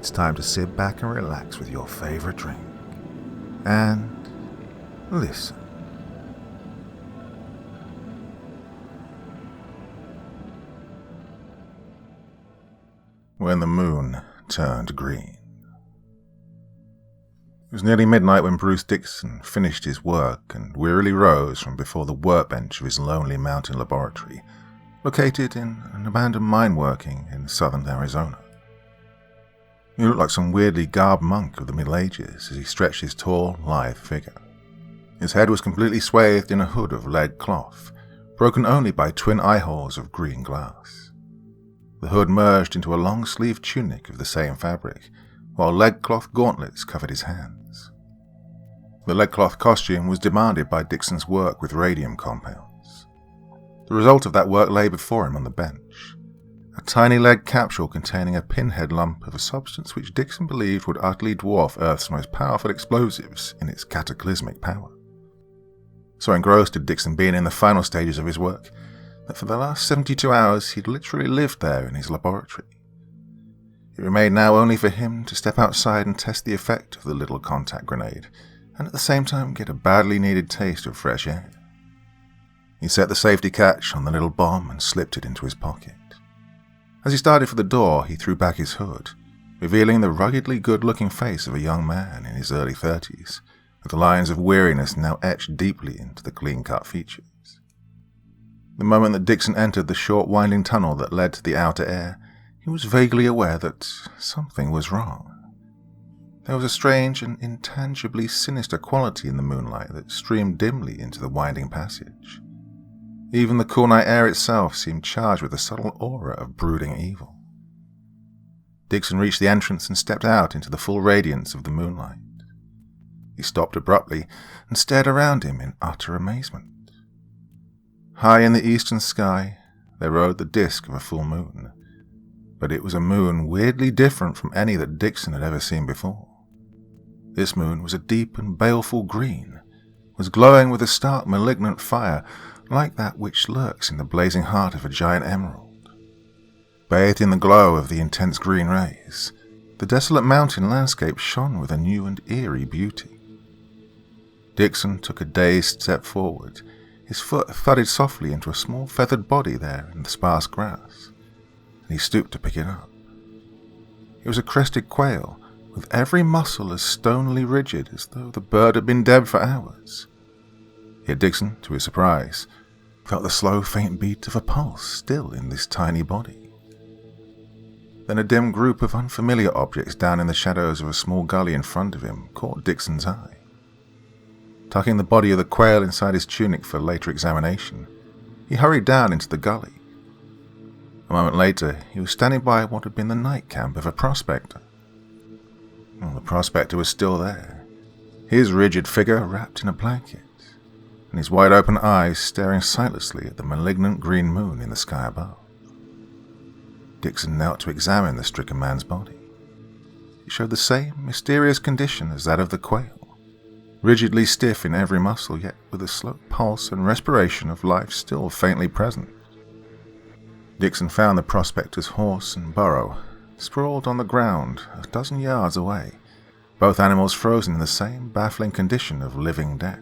it's time to sit back and relax with your favorite drink. And listen. When the moon turned green. It was nearly midnight when Bruce Dixon finished his work and wearily rose from before the workbench of his lonely mountain laboratory, located in an abandoned mine working in southern Arizona. He looked like some weirdly garbed monk of the Middle Ages as he stretched his tall, lithe figure. His head was completely swathed in a hood of lead cloth, broken only by twin eyeholes of green glass. The hood merged into a long-sleeved tunic of the same fabric, while lead-cloth gauntlets covered his hands. The lead-cloth costume was demanded by Dixon's work with radium compounds. The result of that work lay before him on the bench, a tiny lead capsule containing a pinhead lump of a substance which Dixon believed would utterly dwarf Earth's most powerful explosives in its cataclysmic power. So engrossed had Dixon been in the final stages of his work that for the last 72 hours he'd literally lived there in his laboratory. It remained now only for him to step outside and test the effect of the little contact grenade, and at the same time get a badly needed taste of fresh air. He set the safety catch on the little bomb and slipped it into his pocket. As he started for the door, he threw back his hood, revealing the ruggedly good-looking face of a young man in his early 30s, with the lines of weariness now etched deeply into the clean-cut features. The moment that Dixon entered the short winding tunnel that led to the outer air, he was vaguely aware that something was wrong. There was a strange and intangibly sinister quality in the moonlight that streamed dimly into the winding passage. Even the cool night air itself seemed charged with a subtle aura of brooding evil. Dixon reached the entrance and stepped out into the full radiance of the moonlight. He stopped abruptly and stared around him in utter amazement. High in the eastern sky, there rode the disk of a full moon, but it was a moon weirdly different from any that Dixon had ever seen before. This moon was a deep and baleful green, was glowing with a stark malignant fire like that which lurks in the blazing heart of a giant emerald. Bathed in the glow of the intense green rays, the desolate mountain landscape shone with a new and eerie beauty. Dixon took a dazed step forward. His foot thudded softly into a small feathered body there in the sparse grass, and he stooped to pick it up. It was a crested quail, with every muscle as stonily rigid as though the bird had been dead for hours. Yet Dixon, to his surprise, felt the slow, faint beat of a pulse still in this tiny body. Then a dim group of unfamiliar objects down in the shadows of a small gully in front of him caught Dixon's eye. Tucking the body of the quail inside his tunic for later examination, he hurried down into the gully. A moment later, he was standing by what had been the night camp of a prospector. Well, the prospector was still there, his rigid figure wrapped in a blanket, and his wide-open eyes staring sightlessly at the malignant green moon in the sky above. Dixon knelt to examine the stricken man's body. It showed the same mysterious condition as that of the quail, rigidly stiff in every muscle, yet with a slow pulse and respiration of life still faintly present. Dixon found the prospector's horse and burro sprawled on the ground a dozen yards away, both animals frozen in the same baffling condition of living death.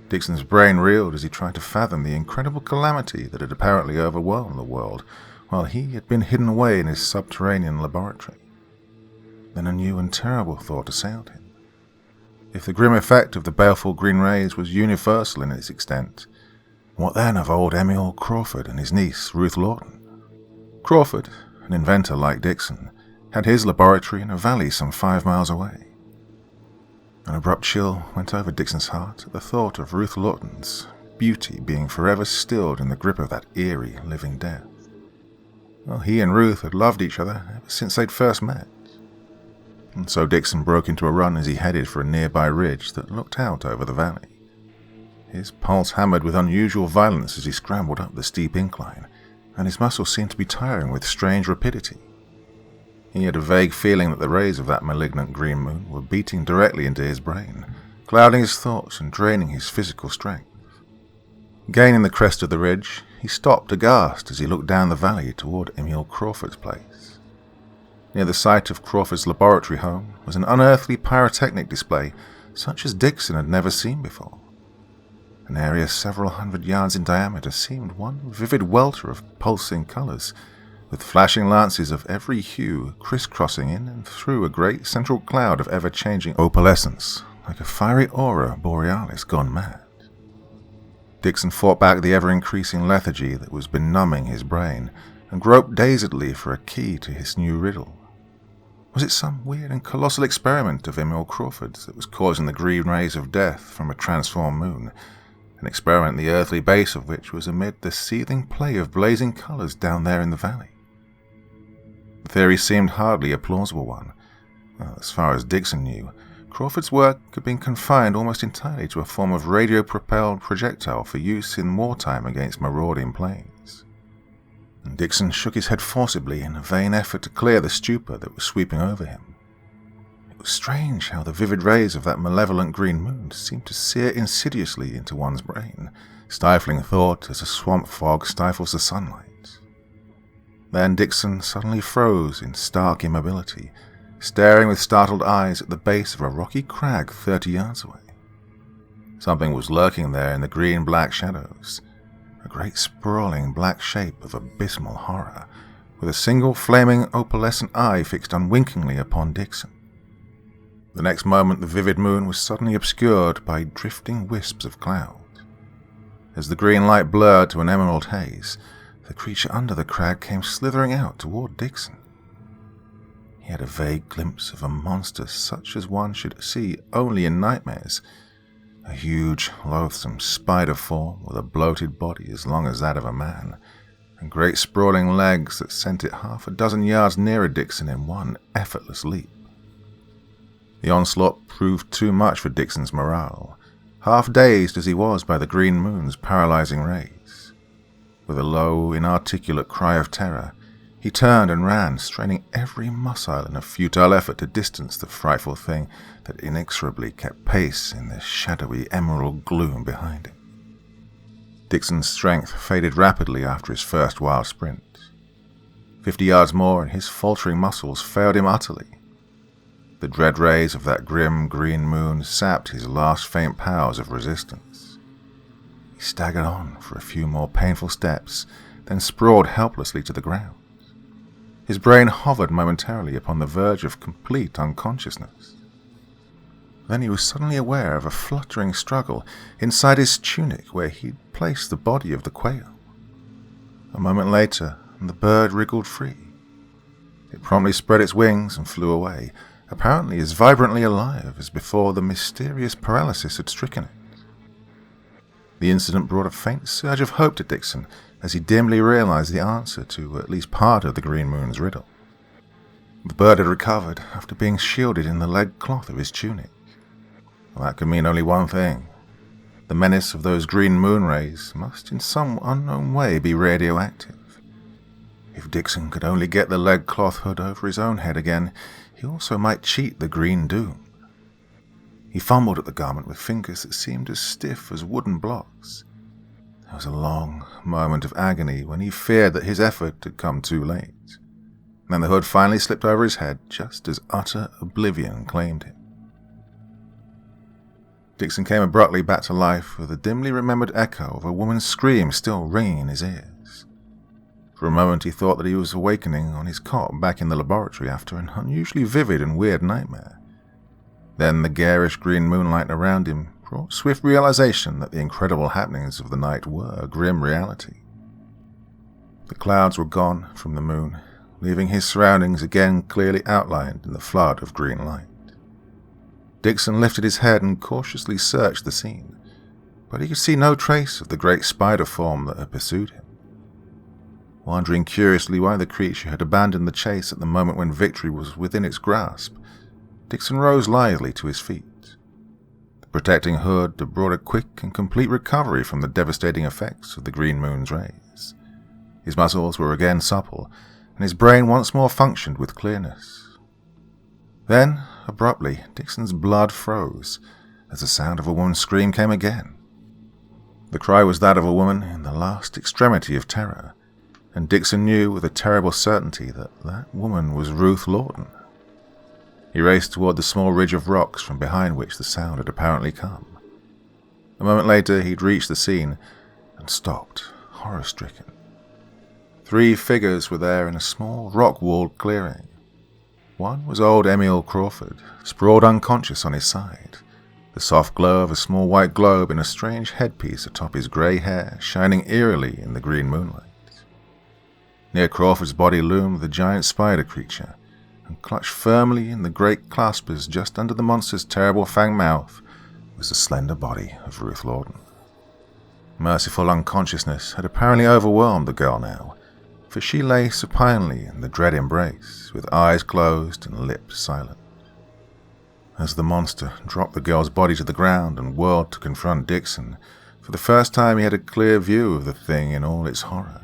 Dixon's brain reeled as he tried to fathom the incredible calamity that had apparently overwhelmed the world while he had been hidden away in his subterranean laboratory. Then a new and terrible thought assailed him. If the grim effect of the baleful green rays was universal in its extent, what then of old Emil Crawford and his niece, Ruth Lawton? Crawford, an inventor like Dixon, had his laboratory in a valley some 5 miles away. An abrupt chill went over Dixon's heart at the thought of Ruth Lawton's beauty being forever stilled in the grip of that eerie living death. Well, he and Ruth had loved each other ever since they'd first met. And so Dixon broke into a run as he headed for a nearby ridge that looked out over the valley. His pulse hammered with unusual violence as he scrambled up the steep incline, and his muscles seemed to be tiring with strange rapidity. He had a vague feeling that the rays of that malignant green moon were beating directly into his brain, clouding his thoughts and draining his physical strength. Gaining the crest of the ridge, he stopped aghast as he looked down the valley toward Emil Crawford's place. Near the site of Crawford's laboratory home was an unearthly pyrotechnic display such as Dixon had never seen before. An area several hundred yards in diameter seemed one vivid welter of pulsing colours, with flashing lances of every hue crisscrossing in and through a great central cloud of ever-changing opalescence, like a fiery aurora borealis gone mad. Dixon fought back the ever-increasing lethargy that was benumbing his brain, and groped dazedly for a key to his new riddle. Was it some weird and colossal experiment of Emil Crawford's that was causing the green rays of death from a transformed moon, an experiment the earthly base of which was amid the seething play of blazing colours down there in the valley? The theory seemed hardly a plausible one. As far as Dixon knew, Crawford's work had been confined almost entirely to a form of radio-propelled projectile for use in wartime against marauding planes. And Dixon shook his head forcibly in a vain effort to clear the stupor that was sweeping over him. It was strange how the vivid rays of that malevolent green moon seemed to sear insidiously into one's brain, stifling thought as a swamp fog stifles the sunlight. Then Dixon suddenly froze in stark immobility, staring with startled eyes at the base of a rocky crag 30 yards away. Something was lurking there in the green-black shadows, a great sprawling black shape of abysmal horror, with a single flaming opalescent eye fixed unwinkingly upon Dixon. The next moment the vivid moon was suddenly obscured by drifting wisps of cloud. As the green light blurred to an emerald haze, the creature under the crag came slithering out toward Dixon. He had a vague glimpse of a monster such as one should see only in nightmares, a huge, loathsome spider form with a bloated body as long as that of a man, and great sprawling legs that sent it half a dozen yards nearer Dixon in one effortless leap. The onslaught proved too much for Dixon's morale, half dazed as he was by the green moon's paralyzing rays. With a low, inarticulate cry of terror, he turned and ran, straining every muscle in a futile effort to distance the frightful thing that inexorably kept pace in the shadowy emerald gloom behind him. Dixon's strength faded rapidly after his first wild sprint. 50 yards more and his faltering muscles failed him utterly. The dread rays of that grim green moon sapped his last faint powers of resistance. He staggered on for a few more painful steps, then sprawled helplessly to the ground. His brain hovered momentarily upon the verge of complete unconsciousness. Then he was suddenly aware of a fluttering struggle inside his tunic where he'd placed the body of the quail. A moment later, and the bird wriggled free. It promptly spread its wings and flew away, apparently as vibrantly alive as before the mysterious paralysis had stricken it. The incident brought a faint surge of hope to Dixon as he dimly realized the answer to at least part of the green moon's riddle. The bird had recovered after being shielded in the lead cloth of his tunic. Well, that could mean only one thing. The menace of those green moon rays must in some unknown way be radioactive. If Dixon could only get the lead cloth hood over his own head again, he also might cheat the green doom. He fumbled at the garment with fingers that seemed as stiff as wooden blocks. There was a long moment of agony when he feared that his effort had come too late. Then the hood finally slipped over his head just as utter oblivion claimed him. Dixon came abruptly back to life with a dimly remembered echo of a woman's scream still ringing in his ears. For a moment he thought that he was awakening on his cot back in the laboratory after an unusually vivid and weird nightmare. Then the garish green moonlight around him brought swift realization that the incredible happenings of the night were a grim reality. The clouds were gone from the moon, leaving his surroundings again clearly outlined in the flood of green light. Dixon lifted his head and cautiously searched the scene, but he could see no trace of the great spider form that had pursued him. Wondering curiously why the creature had abandoned the chase at the moment when victory was within its grasp, Dixon rose lithely to his feet. The protecting hood had brought a quick and complete recovery from the devastating effects of the green moon's rays. His muscles were again supple, and his brain once more functioned with clearness. Then, abruptly, Dixon's blood froze as the sound of a woman's scream came again. The cry was that of a woman in the last extremity of terror, and Dixon knew with a terrible certainty that that woman was Ruth Lawton. He raced toward the small ridge of rocks from behind which the sound had apparently come. A moment later he'd reached the scene and stopped, horror-stricken. 3 figures were there in a small rock-walled clearing. One was old Emil Crawford, sprawled unconscious on his side, the soft glow of a small white globe in a strange headpiece atop his grey hair shining eerily in the green moonlight. Near Crawford's body loomed the giant spider creature, and clutched firmly in the great claspers just under the monster's terrible fanged mouth was the slender body of Ruth Lawton. Merciful unconsciousness had apparently overwhelmed the girl now, for she lay supinely in the dread embrace, with eyes closed and lips silent. As the monster dropped the girl's body to the ground and whirled to confront Dixon, for the first time he had a clear view of the thing in all its horror.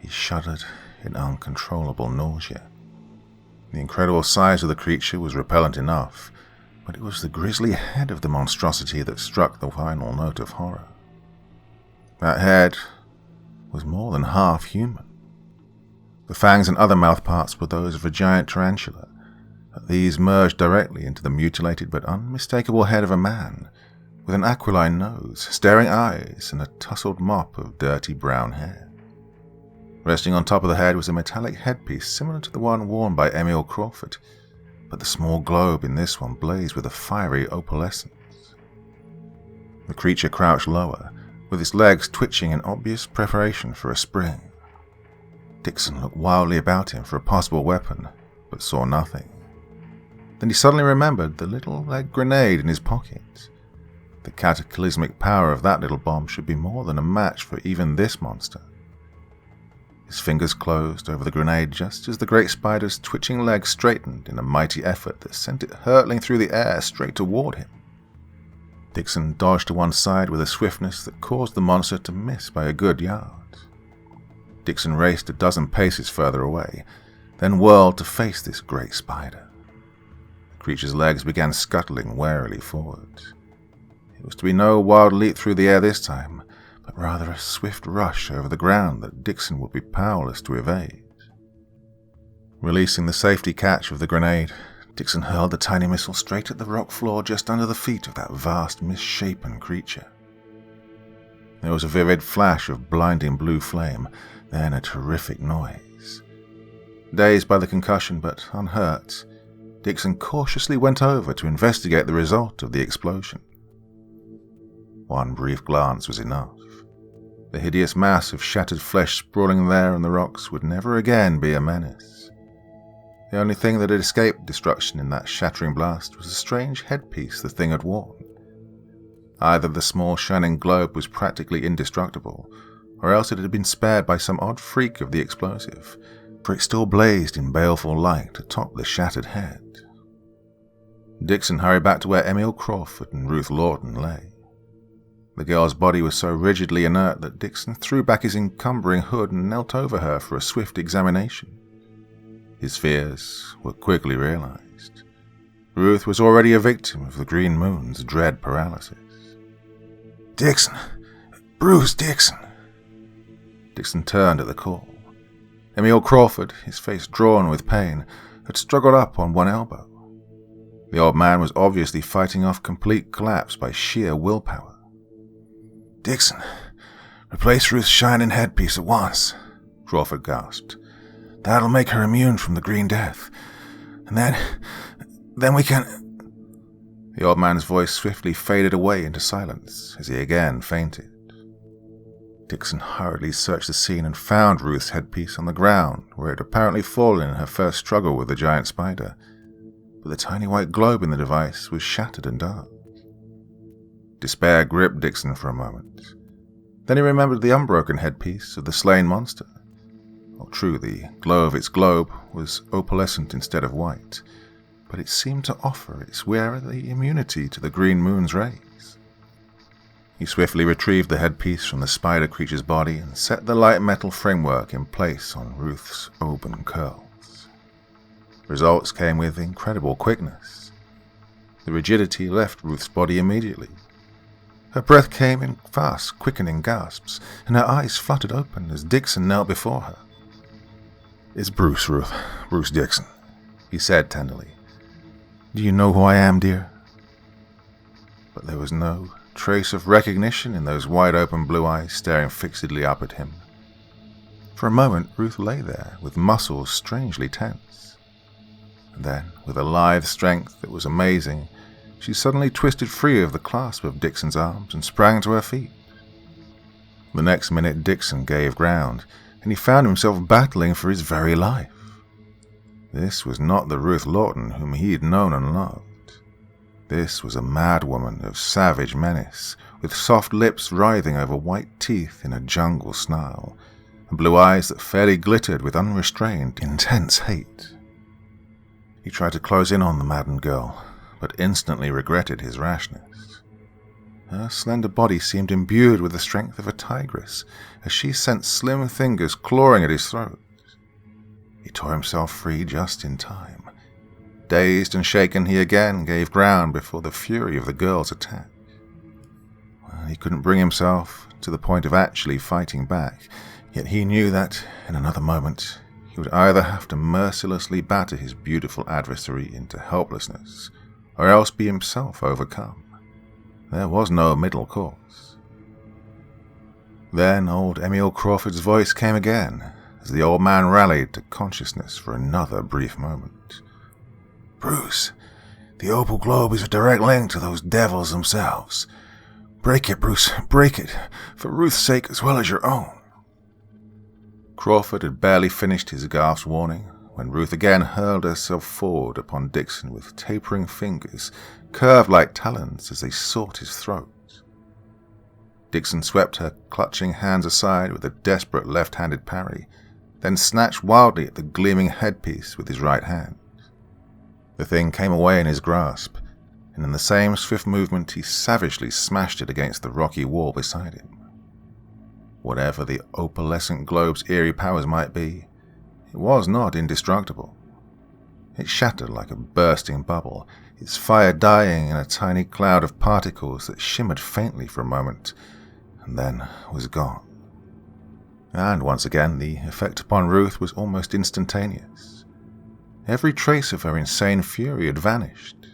He shuddered in uncontrollable nausea. The incredible size of the creature was repellent enough, but it was the grisly head of the monstrosity that struck the final note of horror. That head was more than half human. The fangs and other mouthparts were those of a giant tarantula, but these merged directly into the mutilated but unmistakable head of a man, with an aquiline nose, staring eyes, and a tousled mop of dirty brown hair. Resting on top of the head was a metallic headpiece similar to the one worn by Emil Crawford, but the small globe in this one blazed with a fiery opalescence. The creature crouched lower, with its legs twitching in obvious preparation for a spring. Dixon looked wildly about him for a possible weapon, but saw nothing. Then he suddenly remembered the little lead grenade in his pocket. The cataclysmic power of that little bomb should be more than a match for even this monster. His fingers closed over the grenade just as the great spider's twitching legs straightened in a mighty effort that sent it hurtling through the air straight toward him. Dixon dodged to one side with a swiftness that caused the monster to miss by a good yard. Dixon raced a dozen paces further away, then whirled to face this great spider. The creature's legs began scuttling warily forward. It was to be no wild leap through the air this time, but rather a swift rush over the ground that Dixon would be powerless to evade. Releasing the safety catch of the grenade, Dixon hurled the tiny missile straight at the rock floor just under the feet of that vast, misshapen creature. There was a vivid flash of blinding blue flame, then a terrific noise. Dazed by the concussion but unhurt, Dixon cautiously went over to investigate the result of the explosion. One brief glance was enough. The hideous mass of shattered flesh sprawling there on the rocks would never again be a menace. The only thing that had escaped destruction in that shattering blast was the strange headpiece the thing had worn. Either the small shining globe was practically indestructible, or else it had been spared by some odd freak of the explosive, for it still blazed in baleful light atop the shattered head. Dixon hurried back to where Emil Crawford and Ruth Lawton lay. The girl's body was so rigidly inert that Dixon threw back his encumbering hood and knelt over her for a swift examination. His fears were quickly realized. Ruth was already a victim of the Green Moon's dread paralysis. "Dixon! Bruce Dixon!" Dixon turned at the call. Emil Crawford, his face drawn with pain, had struggled up on one elbow. The old man was obviously fighting off complete collapse by sheer willpower. "Dixon, replace Ruth's shining headpiece at once," Crawford gasped. "That'll make her immune from the Green Death. And then we can—" The old man's voice swiftly faded away into silence as he again fainted. Dixon hurriedly searched the scene and found Ruth's headpiece on the ground where it had apparently fallen in her first struggle with the giant spider, but the tiny white globe in the device was shattered and dark. Despair gripped Dixon for a moment. Then he remembered the unbroken headpiece of the slain monster. Well, true, the glow of its globe was opalescent instead of white, but it seemed to offer its wearer the immunity to the Green Moon's rays. He swiftly retrieved the headpiece from the spider creature's body and set the light metal framework in place on Ruth's auburn curls. Results came with incredible quickness. The rigidity left Ruth's body immediately. Her breath came in fast, quickening gasps, and her eyes fluttered open as Dixon knelt before her. "It's Bruce, Ruth. Bruce Dixon," he said tenderly. "Do you know who I am, dear?" But there was no trace of recognition in those wide-open blue eyes staring fixedly up at him. For a moment, Ruth lay there, with muscles strangely tense. And then, with a lithe strength that was amazing, she suddenly twisted free of the clasp of Dixon's arms and sprang to her feet. The next minute, Dixon gave ground, and he found himself battling for his very life. This was not the Ruth Lawton whom he had known and loved. This was a mad woman of savage menace, with soft lips writhing over white teeth in a jungle snarl, and blue eyes that fairly glittered with unrestrained, intense hate. He tried to close in on the maddened girl, but instantly regretted his rashness. Her slender body seemed imbued with the strength of a tigress, as she sent slim fingers clawing at his throat. He tore himself free just in time. Dazed and shaken, he again gave ground before the fury of the girl's attack. He couldn't bring himself to the point of actually fighting back, yet he knew that, in another moment, he would either have to mercilessly batter his beautiful adversary into helplessness, or else be himself overcome. There was no middle course. Then old Emil Crawford's voice came again, as the old man rallied to consciousness for another brief moment. "Bruce, the opal globe is a direct link to those devils themselves. Break it, Bruce, break it, for Ruth's sake as well as your own." Crawford had barely finished his gasped warning when Ruth again hurled herself forward upon Dixon with tapering fingers, curved like talons as they sought his throat. Dixon swept her clutching hands aside with a desperate left-handed parry, then snatched wildly at the gleaming headpiece with his right hand. The thing came away in his grasp, and in the same swift movement he savagely smashed it against the rocky wall beside him. Whatever the opalescent globe's eerie powers might be, it was not indestructible. It shattered like a bursting bubble, its fire dying in a tiny cloud of particles that shimmered faintly for a moment, and then was gone. And once again, the effect upon Ruth was almost instantaneous. Every trace of her insane fury had vanished.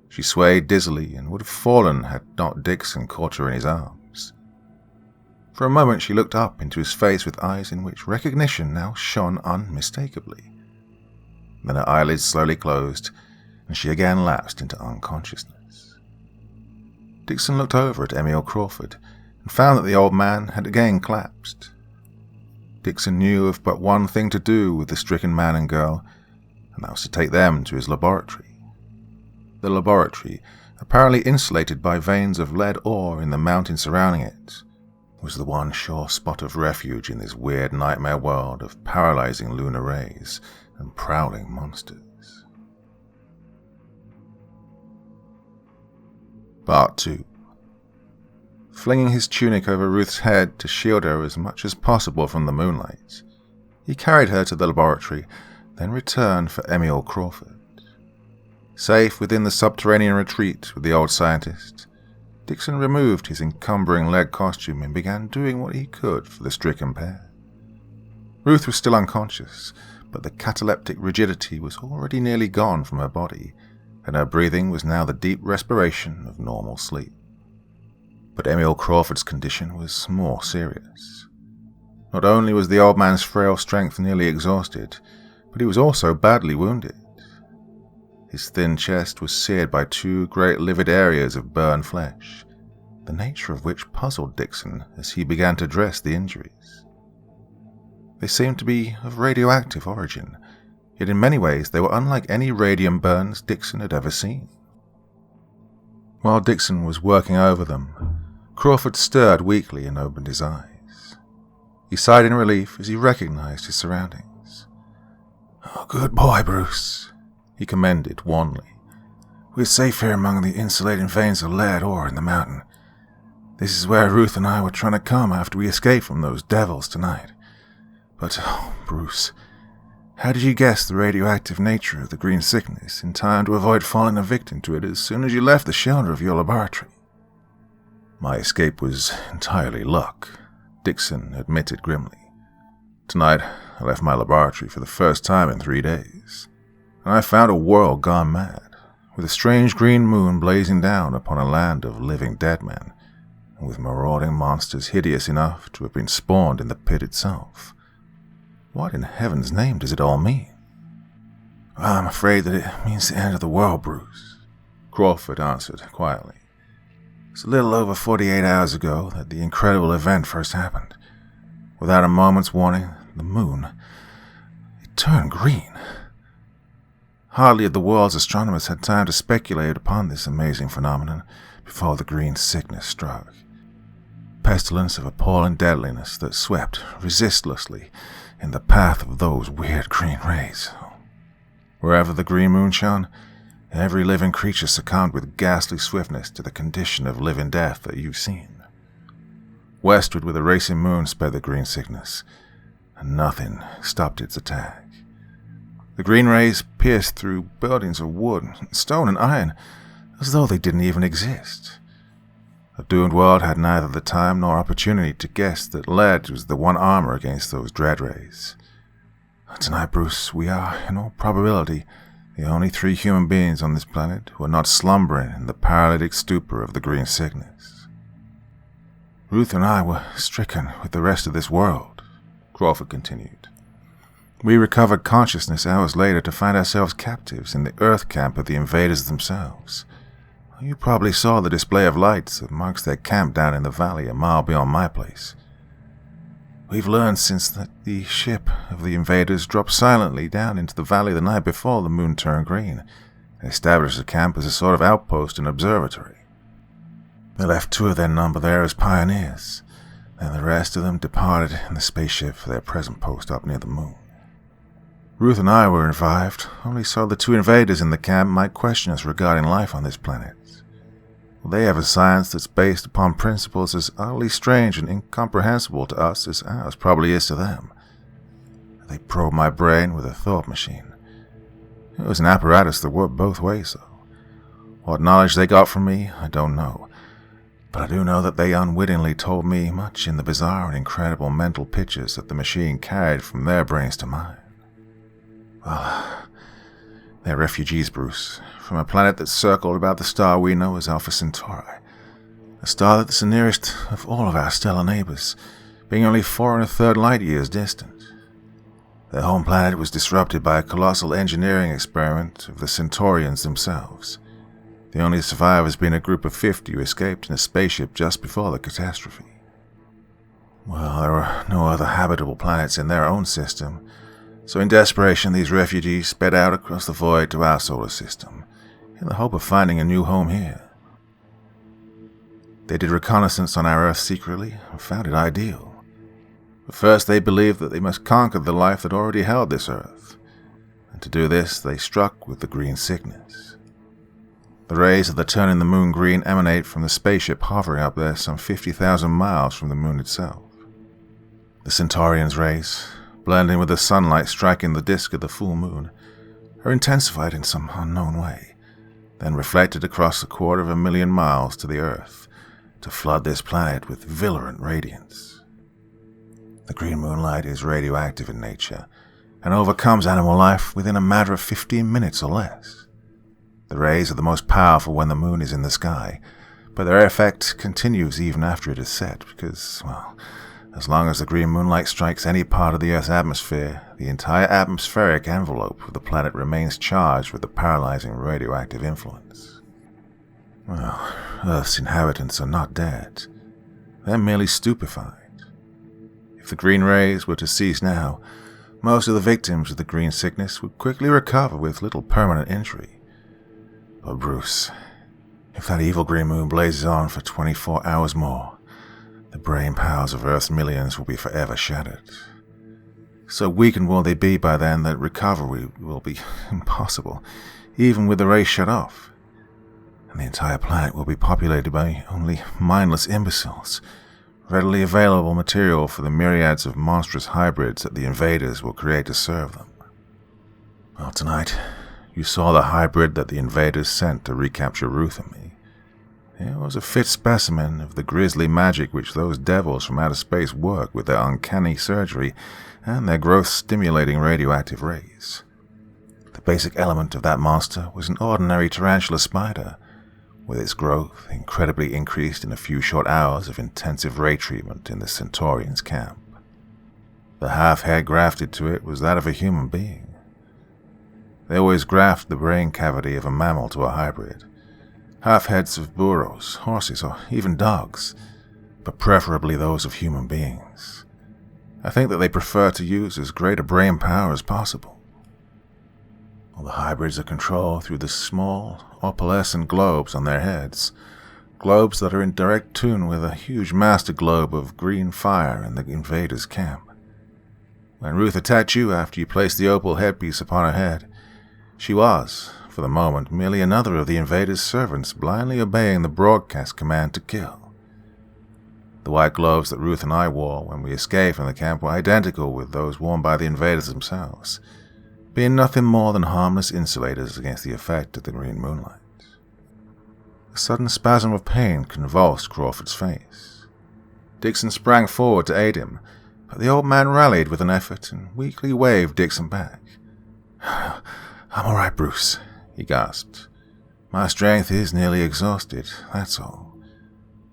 She swayed dizzily and would have fallen had not Dixon caught her in his arms. For a moment she looked up into his face with eyes in which recognition now shone unmistakably. Then her eyelids slowly closed, and she again lapsed into unconsciousness. Dixon looked over at Emil Crawford and found that the old man had again collapsed. Dixon knew of but one thing to do with the stricken man and girl, and that was to take them to his laboratory. The laboratory, apparently insulated by veins of lead ore in the mountain surrounding it, was the one sure spot of refuge in this weird nightmare world of paralyzing lunar rays and prowling monsters. Part 2. Flinging his tunic over Ruth's head to shield her as much as possible from the moonlight, he carried her to the laboratory, then returned for Emil Crawford. Safe within the subterranean retreat with the old scientist, Dixon removed his encumbering lead costume and began doing what he could for the stricken pair. Ruth was still unconscious, but the cataleptic rigidity was already nearly gone from her body, and her breathing was now the deep respiration of normal sleep. But Emil Crawford's condition was more serious. Not only was the old man's frail strength nearly exhausted, but he was also badly wounded. His thin chest was seared by two great livid areas of burned flesh, the nature of which puzzled Dixon as he began to dress the injuries. They seemed to be of radioactive origin, yet in many ways they were unlike any radium burns Dixon had ever seen. While Dixon was working over them, Crawford stirred weakly and opened his eyes. He sighed in relief as he recognized his surroundings. "Oh, good boy, Bruce," he commended wanly. "We're safe here among the insulating veins of lead ore in the mountain. This is where Ruth and I were trying to come after we escaped from those devils tonight. But, oh, Bruce, how did you guess the radioactive nature of the green sickness in time to avoid falling a victim to it as soon as you left the shelter of your laboratory?" My escape was entirely luck, Dixon admitted grimly. Tonight, I left my laboratory for the first time in 3 days, and I found a world gone mad, with a strange green moon blazing down upon a land of living dead men, and with marauding monsters hideous enough to have been spawned in the pit itself. What in heaven's name does it all mean? I'm afraid that it means the end of the world, Bruce, Crawford answered quietly. It's a little over 48 hours ago that the incredible event first happened. Without a moment's warning, the moon, it turned green. Hardly had the world's astronomers had time to speculate upon this amazing phenomenon before the green sickness struck. Pestilence of appalling deadliness that swept resistlessly in the path of those weird green rays. Wherever the green moon shone, every living creature succumbed with ghastly swiftness to the condition of living death that you've seen. Westward with a racing moon sped the green sickness, and nothing stopped its attack. The green rays pierced through buildings of wood, stone, and iron, as though they didn't even exist. The doomed world had neither the time nor opportunity to guess that lead was the one armor against those dread rays. Tonight, Bruce, we are, in all probability, the only 3 human beings on this planet who are not slumbering in the paralytic stupor of the green sickness. Ruth and I were stricken with the rest of this world, Crawford continued. We recovered consciousness hours later to find ourselves captives in the Earth camp of the invaders themselves. You probably saw the display of lights that marks their camp down in the valley a mile beyond my place. We've learned since that the ship of the invaders dropped silently down into the valley the night before the moon turned green and established the camp as a sort of outpost and observatory. They left 2 of their number there as pioneers, and the rest of them departed in the spaceship for their present post up near the moon. Ruth and I were revived, only so the 2 invaders in the camp might question us regarding life on this planet. They have a science that's based upon principles as utterly strange and incomprehensible to us as ours probably is to them. They probed my brain with a thought machine. It was an apparatus that worked both ways, though. What knowledge they got from me, I don't know. But I do know that they unwittingly told me much in the bizarre and incredible mental pictures that the machine carried from their brains to mine. Well, they're refugees, Bruce, from a planet that circled about the star we know as Alpha Centauri, a star that's the nearest of all of our stellar neighbors, being only 4 1/3 light years distant. Their home planet was disrupted by a colossal engineering experiment of the Centaurians themselves, the only survivors being a group of 50 who escaped in a spaceship just before the catastrophe. Well, there were no other habitable planets in their own system, so in desperation these refugees sped out across the void to our solar system, in the hope of finding a new home here. They did reconnaissance on our Earth secretly and found it ideal. But first they believed that they must conquer the life that already held this Earth, and to do this they struck with the green sickness. The rays of the turning the moon green emanate from the spaceship hovering up there some 50,000 miles from the moon itself. The Centaurians' rays, blending with the sunlight striking the disk of the full moon, are intensified in some unknown way, then reflected across 250,000 miles to the Earth to flood this planet with virulent radiance. The green moonlight is radioactive in nature and overcomes animal life within a matter of 15 minutes or less. The rays are the most powerful when the moon is in the sky, but their effect continues even after it is set because, well, as long as the green moonlight strikes any part of the Earth's atmosphere, the entire atmospheric envelope of the planet remains charged with the paralyzing radioactive influence. Well, Earth's inhabitants are not dead. They're merely stupefied. If the green rays were to cease now, most of the victims of the green sickness would quickly recover with little permanent injury. But Bruce, if that evil green moon blazes on for 24 hours more, the brain powers of Earth's millions will be forever shattered. So weakened will they be by then that recovery will be impossible, even with the rays shut off. And the entire planet will be populated by only mindless imbeciles, readily available material for the myriads of monstrous hybrids that the invaders will create to serve them. Well, tonight, you saw the hybrid that the invaders sent to recapture Ruth and me. It was a fit specimen of the grisly magic which those devils from outer space work with their uncanny surgery and their growth-stimulating radioactive rays. The basic element of that monster was an ordinary tarantula spider, with its growth incredibly increased in a few short hours of intensive ray treatment in the Centaurians' camp. The half-head grafted to it was that of a human being. They always graft the brain cavity of a mammal to a hybrid. Half-heads of burros, horses, or even dogs, but preferably those of human beings. I think that they prefer to use as great a brain power as possible. All the hybrids are controlled through the small, opalescent globes on their heads, globes that are in direct tune with a huge master globe of green fire in the invaders' camp. When Ruth attacked you after you placed the opal headpiece upon her head, she was, for the moment, merely another of the invaders' servants blindly obeying the broadcast command to kill. The white gloves that Ruth and I wore when we escaped from the camp were identical with those worn by the invaders themselves, being nothing more than harmless insulators against the effect of the green moonlight. A sudden spasm of pain convulsed Crawford's face. Dixon sprang forward to aid him, but the old man rallied with an effort and weakly waved Dixon back. "I'm all right, Bruce," he gasped. "My strength is nearly exhausted, that's all.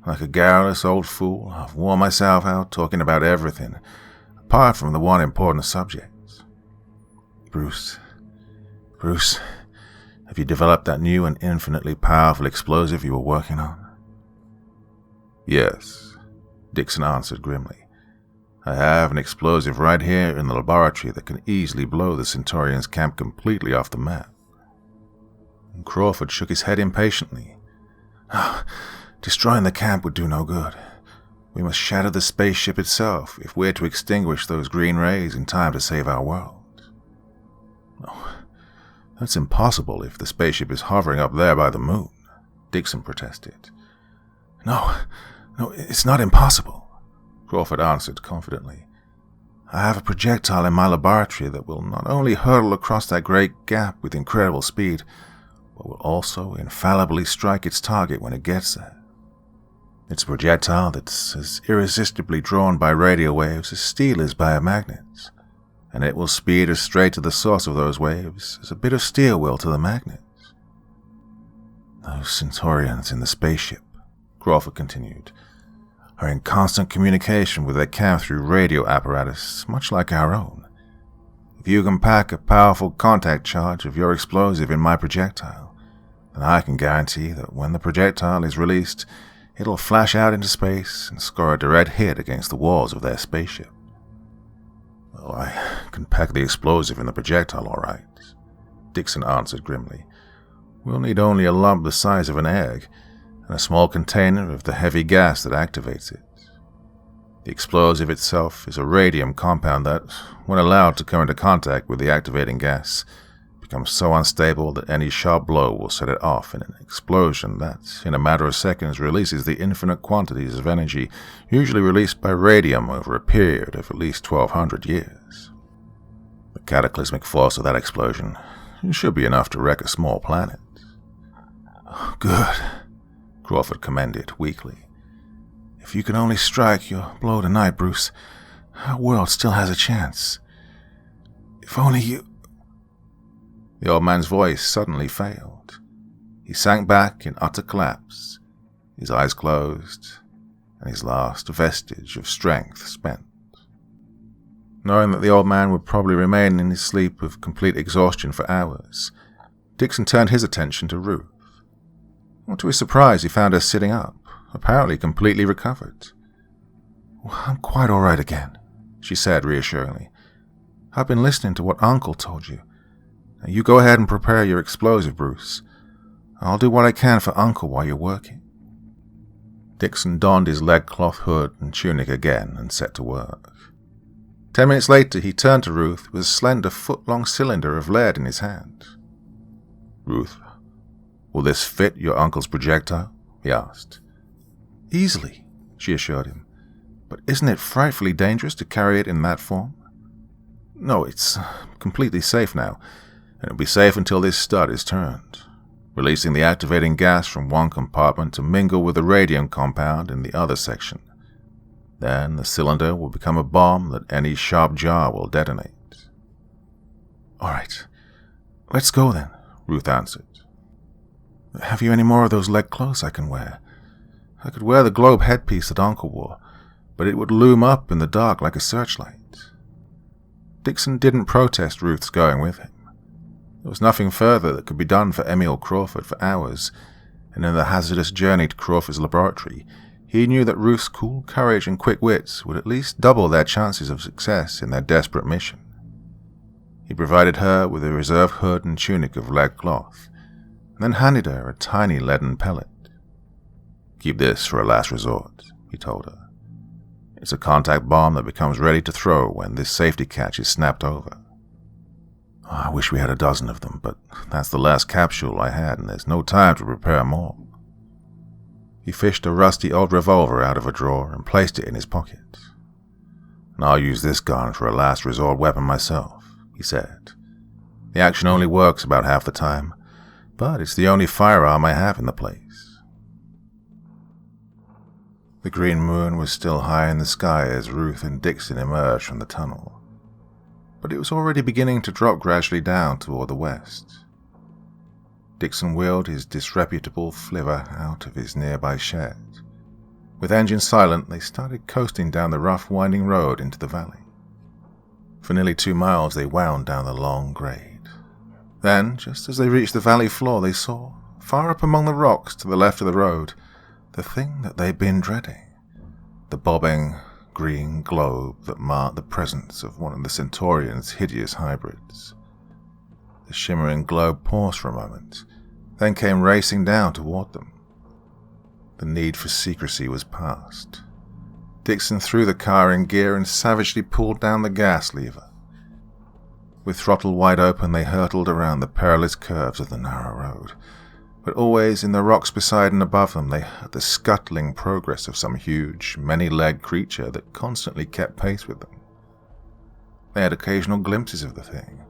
Like a garrulous old fool, I've worn myself out talking about everything, apart from the one important subject. Bruce, have you developed that new and infinitely powerful explosive you were working on?" "Yes," Dixon answered grimly. "I have an explosive right here in the laboratory that can easily blow the Centaurians' camp completely off the map." And Crawford shook his head impatiently. "Destroying the camp would do no good. We must shatter the spaceship itself if we're to extinguish those green rays in time to save our world." "No, that's impossible if the spaceship is hovering up there by the moon," Dixon protested. No, it's not impossible," Crawford answered confidently. "I have a projectile in my laboratory that will not only hurtle across that great gap with incredible speed, but will also infallibly strike its target when it gets there. It's a projectile that's as irresistibly drawn by radio waves as steel is by a magnet, and it will speed as straight to the source of those waves as a bit of steel will to the magnet." "Those Centaurians in the spaceship," Crawford continued, "are in constant communication with their camp through radio apparatus, much like our own. If you can pack a powerful contact charge of your explosive in my projectile, then I can guarantee that when the projectile is released, it'll flash out into space and score a direct hit against the walls of their spaceship." "Well, I can pack the explosive in the projectile, all right," Dixon answered grimly. "We'll need only a lump the size of an egg, and a small container of the heavy gas that activates it. The explosive itself is a radium compound that, when allowed to come into contact with the activating gas, becomes so unstable that any sharp blow will set it off in an explosion that, in a matter of seconds, releases the infinite quantities of energy usually released by radium over a period of at least 1,200 years. The cataclysmic force of that explosion should be enough to wreck a small planet." "Oh, good," Crawford commended weakly. "If you can only strike your blow tonight, Bruce, our world still has a chance. If only you—" The old man's voice suddenly failed. He sank back in utter collapse, his eyes closed, and his last vestige of strength spent. Knowing that the old man would probably remain in his sleep of complete exhaustion for hours, Dixon turned his attention to Ruth. To his surprise, he found her sitting up, apparently completely recovered. "I'm quite all right again," she said reassuringly. "I've been listening to what Uncle told you. Now you go ahead and prepare your explosive, Bruce. I'll do what I can for Uncle while you're working." Dixon donned his leg-cloth hood and tunic again and set to work. 10 minutes later, he turned to Ruth with a slender foot-long cylinder of lead in his hand. "Ruth, will this fit your uncle's projectile?" he asked. "Easily," she assured him. "But isn't it frightfully dangerous to carry it in that form?" "No, it's completely safe now, and it'll be safe until this stud is turned. releasing the activating gas from one compartment to mingle with the radium compound in the other section. Then the cylinder will become a bomb that any sharp jar will detonate. "All right, let's go then," Ruth answered. "Have you any more of those leg clothes I can wear? I could wear the globe headpiece that Uncle wore, but it would loom up in the dark like a searchlight." Dixon didn't protest Ruth's going with him. There was nothing further that could be done for Emil Crawford for hours, and in the hazardous journey to Crawford's laboratory, he knew that Ruth's cool courage and quick wits would at least double their chances of success in their desperate mission. He provided her with a reserve hood and tunic of leg cloth, and then handed her a tiny leaden pellet. "Keep this for a last resort," he told her. "It's a contact bomb that becomes ready to throw when this safety catch is snapped over. I wish we had a dozen of them, but that's the last capsule I had, and there's no time to prepare more." He fished a rusty old revolver out of a drawer and placed it in his pocket. "And I'll use this gun for a last resort weapon myself," he said. "The action only works about half the time, but it's the only firearm I have in the place." The green moon was still high in the sky as Ruth and Dixon emerged from the tunnel, but it was already beginning to drop gradually down toward the west. Dixon wheeled his disreputable flivver out of his nearby shed. With engine silent, they started coasting down the rough, winding road into the valley. For nearly 2 miles they wound down the long grade. Then, just as they reached the valley floor, they saw, far up among the rocks to the left of the road, the thing that they'd been dreading. The bobbing, green globe that marked the presence of one of the Centaurian's hideous hybrids. The shimmering globe paused for a moment, then came racing down toward them. The need for secrecy was past. Dixon threw the car in gear and savagely pulled down the gas lever. With throttle wide open, they hurtled around the perilous curves of the narrow road, but always in the rocks beside and above them they heard the scuttling progress of some huge, many-legged creature that constantly kept pace with them. They had occasional glimpses of the thing.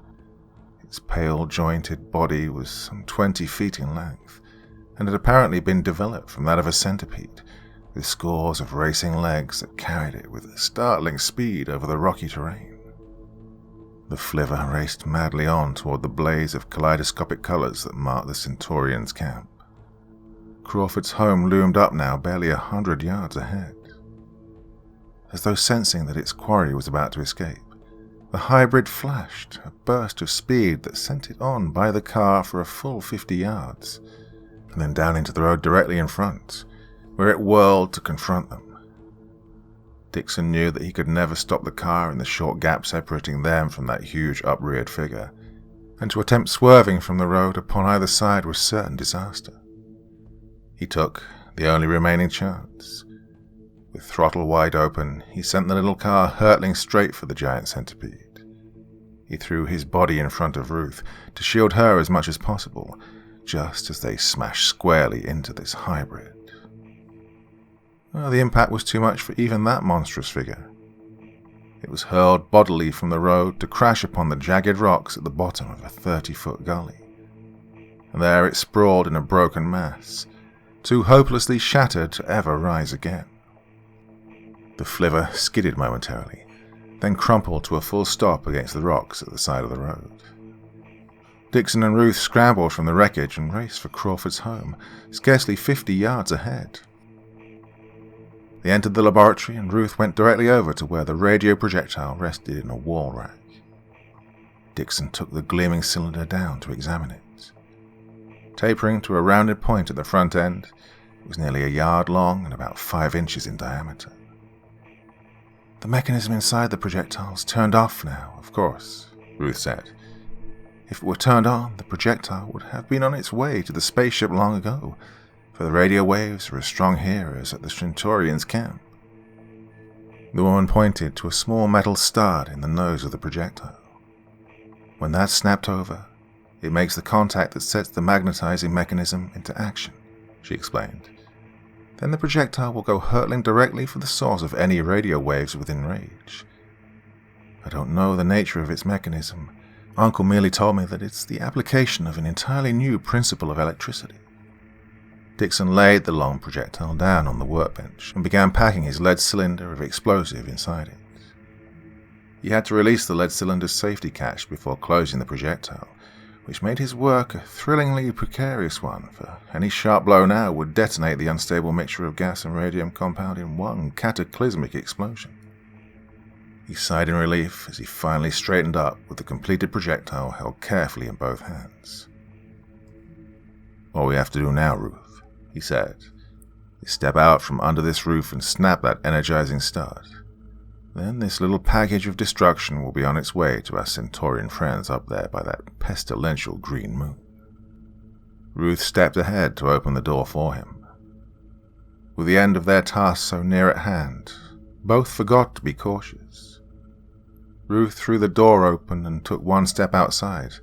Its pale, jointed body was some 20 feet in length, and had apparently been developed from that of a centipede, with scores of racing legs that carried it with startling speed over the rocky terrain. The flivver raced madly on toward the blaze of kaleidoscopic colors that marked the Centaurian's camp. Crawford's home loomed up now barely 100 yards ahead. As though sensing that its quarry was about to escape, the hybrid flashed a burst of speed that sent it on by the car for a full 50 yards, and then down into the road directly in front, where it whirled to confront them. Dixon knew that he could never stop the car in the short gap separating them from that huge upreared figure, and to attempt swerving from the road upon either side was certain disaster. He took the only remaining chance. With throttle wide open, he sent the little car hurtling straight for the giant centipede. He threw his body in front of Ruth to shield her as much as possible, just as they smashed squarely into this hybrid. The impact was too much for even that monstrous figure. It was hurled bodily from the road to crash upon the jagged rocks at the bottom of a 30-foot gully. And there it sprawled in a broken mass, too hopelessly shattered to ever rise again. The flivver skidded momentarily, then crumpled to a full stop against the rocks at the side of the road. Dixon and Ruth scrambled from the wreckage and raced for Crawford's home, scarcely 50 yards ahead. They entered the laboratory and Ruth went directly over to where the radio projectile rested in a wall rack. Dixon took the gleaming cylinder down to examine it. Tapering to a rounded point at the front end, it was nearly a yard long and about 5 inches in diameter. "The mechanism inside the projectile's turned off now, of course," Ruth said. "If it were turned on, the projectile would have been on its way to the spaceship long ago, for the radio waves are as strong here as at the Centaurian's camp." The woman pointed to a small metal stud in the nose of the projectile. "When that's snapped over, it makes the contact that sets the magnetizing mechanism into action," she explained. "Then the projectile will go hurtling directly for the source of any radio waves within range. I don't know the nature of its mechanism, Uncle merely told me that it's the application of an entirely new principle of electricity. Dixon laid the long projectile down on the workbench and began packing his lead cylinder of explosive inside it. He had to release the lead cylinder's safety catch before closing the projectile, which made his work a thrillingly precarious one, for any sharp blow now would detonate the unstable mixture of gas and radium compound in one cataclysmic explosion. He sighed in relief as he finally straightened up with the completed projectile held carefully in both hands. "All we have to do now, Ruth," he said, "is step out from under this roof and snap that energizing start. Then this little package of destruction will be on its way to our Centaurian friends up there by that pestilential green moon." Ruth stepped ahead to open the door for him. With the end of their task so near at hand, both forgot to be cautious. Ruth threw the door open and took one step outside,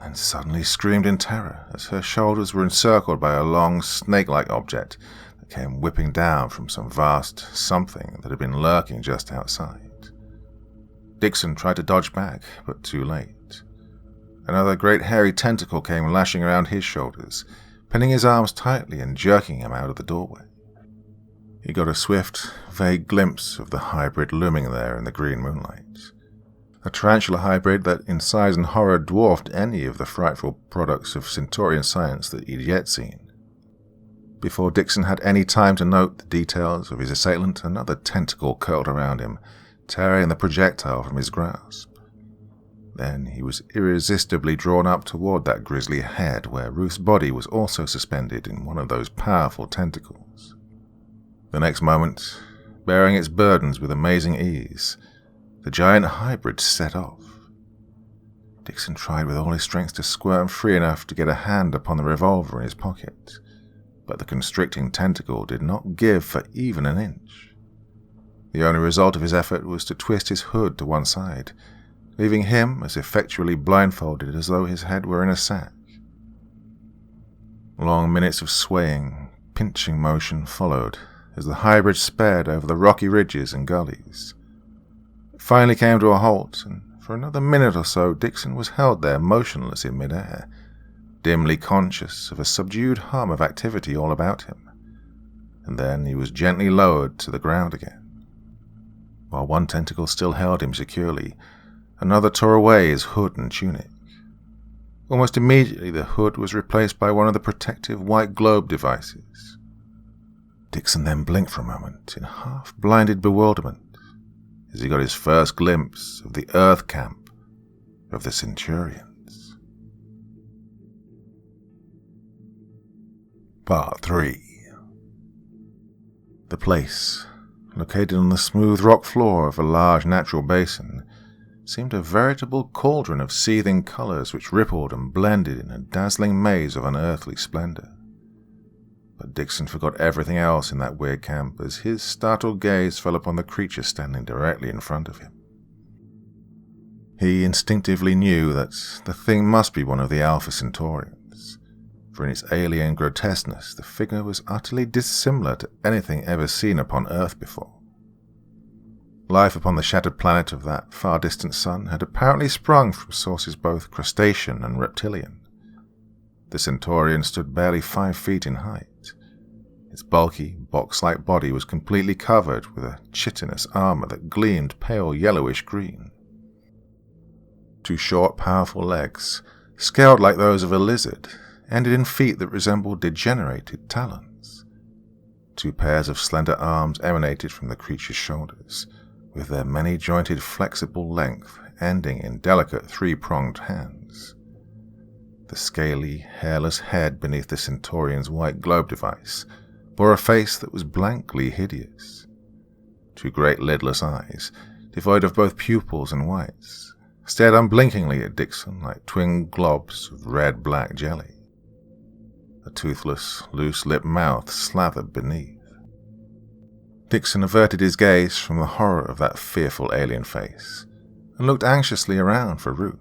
and suddenly screamed in terror as her shoulders were encircled by a long, snake-like object that came whipping down from some vast something that had been lurking just outside. Dixon tried to dodge back, but too late. Another great hairy tentacle came lashing around his shoulders, pinning his arms tightly and jerking him out of the doorway. He got a swift, vague glimpse of the hybrid looming there in the green moonlight. A tarantula hybrid that in size and horror dwarfed any of the frightful products of Centaurian science that he'd yet seen. Before Dixon had any time to note the details of his assailant, another tentacle curled around him, tearing the projectile from his grasp. Then he was irresistibly drawn up toward that grisly head where Ruth's body was also suspended in one of those powerful tentacles. The next moment, bearing its burdens with amazing ease, the giant hybrid set off. Dixon tried with all his strength to squirm free enough to get a hand upon the revolver in his pocket, but the constricting tentacle did not give for even an inch. The only result of his effort was to twist his hood to one side, leaving him as effectually blindfolded as though his head were in a sack. Long minutes of swaying, pinching motion followed as the hybrid sped over the rocky ridges and gullies. It finally came to a halt, and for another minute or so Dixon was held there motionless in midair, dimly conscious of a subdued hum of activity all about him, and then he was gently lowered to the ground again. While one tentacle still held him securely, another tore away his hood and tunic. Almost immediately the hood was replaced by one of the protective white globe devices. Dixon then blinked for a moment in half-blinded bewilderment as he got his first glimpse of the Earth camp of the Centurions. Part 3. The place, located on the smooth rock floor of a large natural basin, seemed a veritable cauldron of seething colors which rippled and blended in a dazzling maze of unearthly splendor. But Dixon forgot everything else in that weird camp as his startled gaze fell upon the creature standing directly in front of him. He instinctively knew that the thing must be one of the Alpha Centaurians, for in its alien grotesqueness the figure was utterly dissimilar to anything ever seen upon Earth before. Life upon the shattered planet of that far-distant sun had apparently sprung from sources both crustacean and reptilian. The Centaurian stood barely 5 feet in height. Its bulky, box-like body was completely covered with a chitinous armor that gleamed pale yellowish green. 2 short, powerful legs, scaled like those of a lizard, ended in feet that resembled degenerated talons. 2 pairs of slender arms emanated from the creature's shoulders, with their many-jointed flexible length ending in delicate 3-pronged hands. The scaly, hairless head beneath the Centaurian's white globe device bore a face that was blankly hideous. 2 great lidless eyes, devoid of both pupils and whites, stared unblinkingly at Dixon like twin globs of red-black jelly. A toothless, loose-lipped mouth slathered beneath. Dixon averted his gaze from the horror of that fearful alien face and looked anxiously around for Ruth.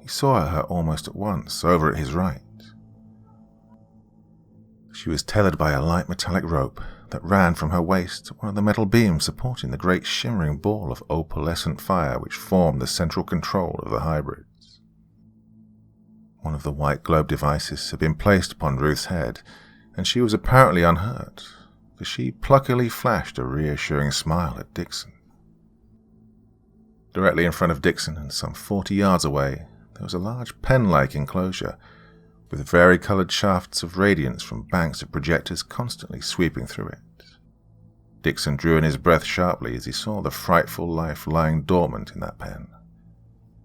He saw her almost at once, over at his right. She was tethered by a light metallic rope that ran from her waist to one of the metal beams supporting the great shimmering ball of opalescent fire which formed the central control of the hybrids. One of the white globe devices had been placed upon Ruth's head, and she was apparently unhurt, for she pluckily flashed a reassuring smile at Dixon. Directly in front of Dixon and some 40 yards away, there was a large pen-like enclosure, with vari-coloured shafts of radiance from banks of projectors constantly sweeping through it. Dixon drew in his breath sharply as he saw the frightful life lying dormant in that pen.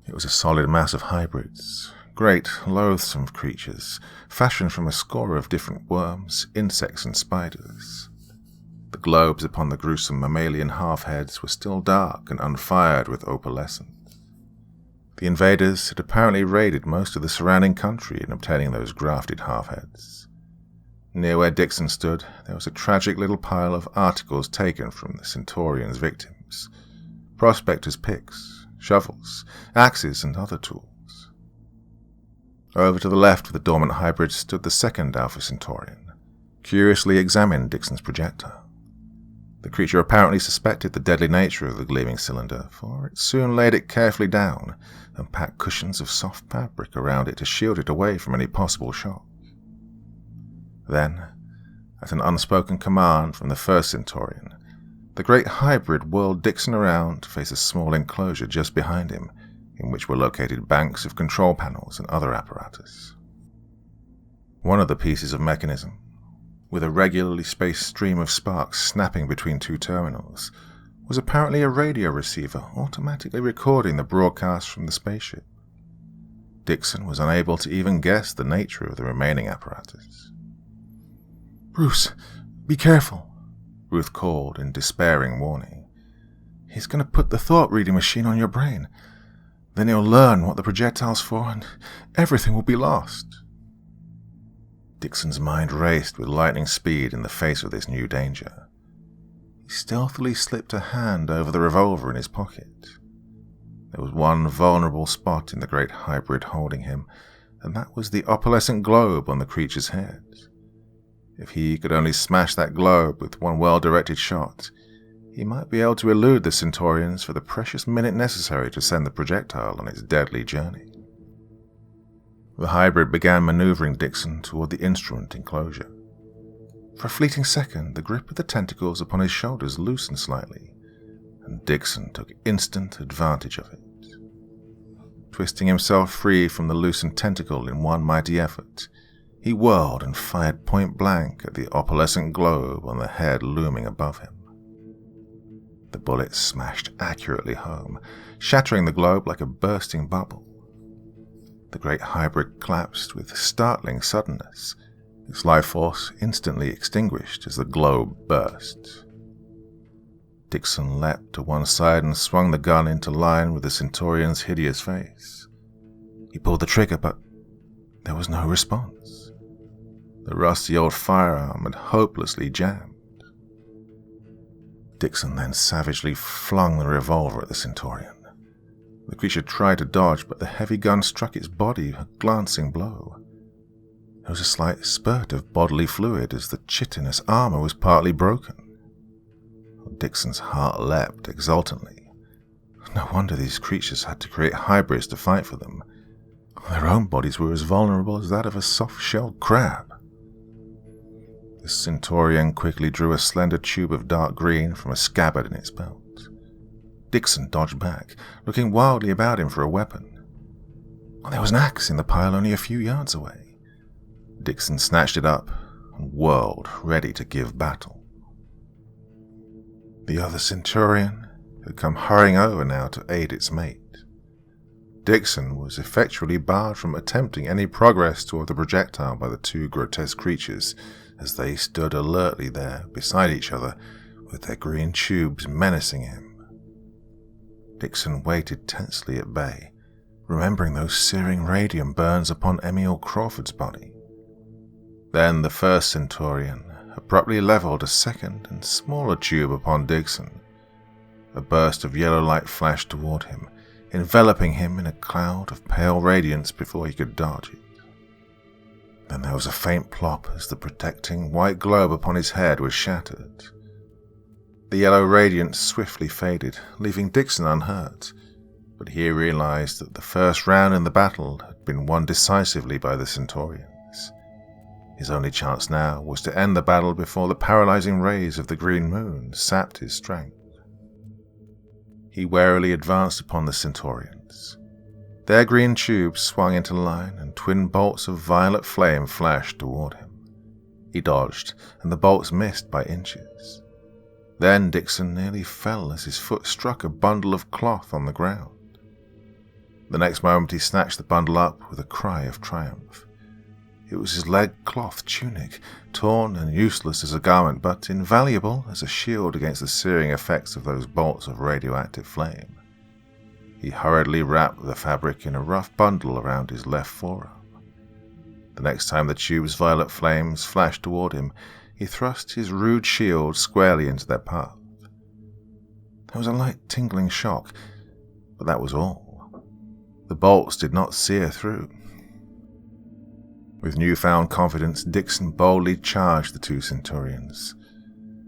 It was a solid mass of hybrids, great, loathsome creatures, fashioned from a score of different worms, insects, and spiders. The globes upon the gruesome mammalian half-heads were still dark and unfired with opalescence. The invaders had apparently raided most of the surrounding country in obtaining those grafted half-heads. Near where Dixon stood, there was a tragic little pile of articles taken from the Centaurian's victims: prospectors' picks, shovels, axes, and other tools. Over to the left of the dormant hybrid stood the second Alpha Centaurian, curiously examined Dixon's projectile. The creature apparently suspected the deadly nature of the gleaming cylinder, for it soon laid it carefully down and packed cushions of soft fabric around it to shield it away from any possible shock. Then, at an unspoken command from the first Centaurian, the great hybrid whirled Dixon around to face a small enclosure just behind him, in which were located banks of control panels and other apparatus. One of the pieces of mechanism, with a regularly spaced stream of sparks snapping between two terminals, was apparently a radio receiver automatically recording the broadcast from the spaceship. Dixon was unable to even guess the nature of the remaining apparatus. "Bruce, be careful," Ruth called in despairing warning. "He's going to put the thought-reading machine on your brain. Then he'll learn what the projectile's for, and everything will be lost." Dixon's mind raced with lightning speed in the face of this new danger. He stealthily slipped a hand over the revolver in his pocket. There was one vulnerable spot in the great hybrid holding him, and that was the opalescent globe on the creature's head. If he could only smash that globe with one well-directed shot, he might be able to elude the Centaurians for the precious minute necessary to send the projectile on its deadly journey. The hybrid began maneuvering Dixon toward the instrument enclosure. For a fleeting second, the grip of the tentacles upon his shoulders loosened slightly, and Dixon took instant advantage of it. Twisting himself free from the loosened tentacle in one mighty effort, he whirled and fired point-blank at the opalescent globe on the head looming above him. The bullet smashed accurately home, shattering the globe like a bursting bubble. The great hybrid collapsed with startling suddenness, its life force instantly extinguished as the globe burst. Dixon leapt to one side and swung the gun into line with the Centaurian's hideous face. He pulled the trigger, but there was no response. The rusty old firearm had hopelessly jammed. Dixon then savagely flung the revolver at the Centaurian. The creature tried to dodge, but the heavy gun struck its body a glancing blow. There was a slight spurt of bodily fluid as the chitinous armor was partly broken. Dixon's heart leapt exultantly. No wonder these creatures had to create hybrids to fight for them. Their own bodies were as vulnerable as that of a soft-shelled crab. The Centaurian quickly drew a slender tube of dark green from a scabbard in its belt. Dixon dodged back, looking wildly about him for a weapon. There was an axe in the pile only a few yards away. Dixon snatched it up and whirled, ready to give battle. The other Centaurian had come hurrying over now to aid its mate. Dixon was effectually barred from attempting any progress toward the projectile by the two grotesque creatures as they stood alertly there beside each other with their green tubes menacing him. Dixon waited tensely at bay, remembering those searing radium burns upon Emil Crawford's body. Then the first Centaurian abruptly leveled a second and smaller tube upon Dixon. A burst of yellow light flashed toward him, enveloping him in a cloud of pale radiance before he could dodge it. Then there was a faint plop as the protecting white globe upon his head was shattered. The yellow radiance swiftly faded, leaving Dixon unhurt, but he realized that the first round in the battle had been won decisively by the Centaurians. His only chance now was to end the battle before the paralyzing rays of the green moon sapped his strength. He warily advanced upon the Centaurians. Their green tubes swung into line, and twin bolts of violet flame flashed toward him. He dodged, and the bolts missed by inches. Then Dixon nearly fell as his foot struck a bundle of cloth on the ground. The next moment he snatched the bundle up with a cry of triumph. It was his lead cloth tunic, torn and useless as a garment, but invaluable as a shield against the searing effects of those bolts of radioactive flame. He hurriedly wrapped the fabric in a rough bundle around his left forearm. The next time the tube's violet flames flashed toward him, he thrust his rude shield squarely into their path. There was a light tingling shock, but that was all. The bolts did not sear through. With newfound confidence, Dixon boldly charged the two Centaurians,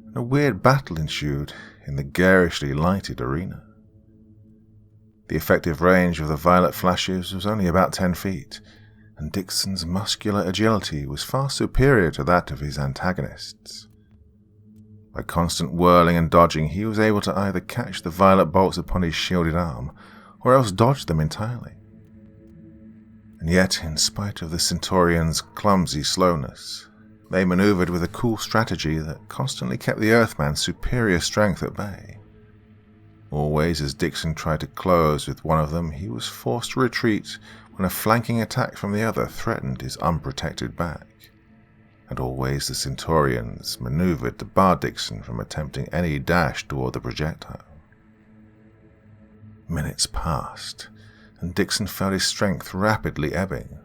and a weird battle ensued in the garishly lighted arena. The effective range of the violet flashes was only about 10 feet, and Dixon's muscular agility was far superior to that of his antagonists. By constant whirling and dodging, he was able to either catch the violet bolts upon his shielded arm, or else dodge them entirely. And yet, in spite of the Centaurians' clumsy slowness, they maneuvered with a cool strategy that constantly kept the Earthman's superior strength at bay. Always as Dixon tried to close with one of them, he was forced to retreat when a flanking attack from the other threatened his unprotected back. And always the Centaurians maneuvered to bar Dixon from attempting any dash toward the projectile. Minutes passed, and Dixon felt his strength rapidly ebbing,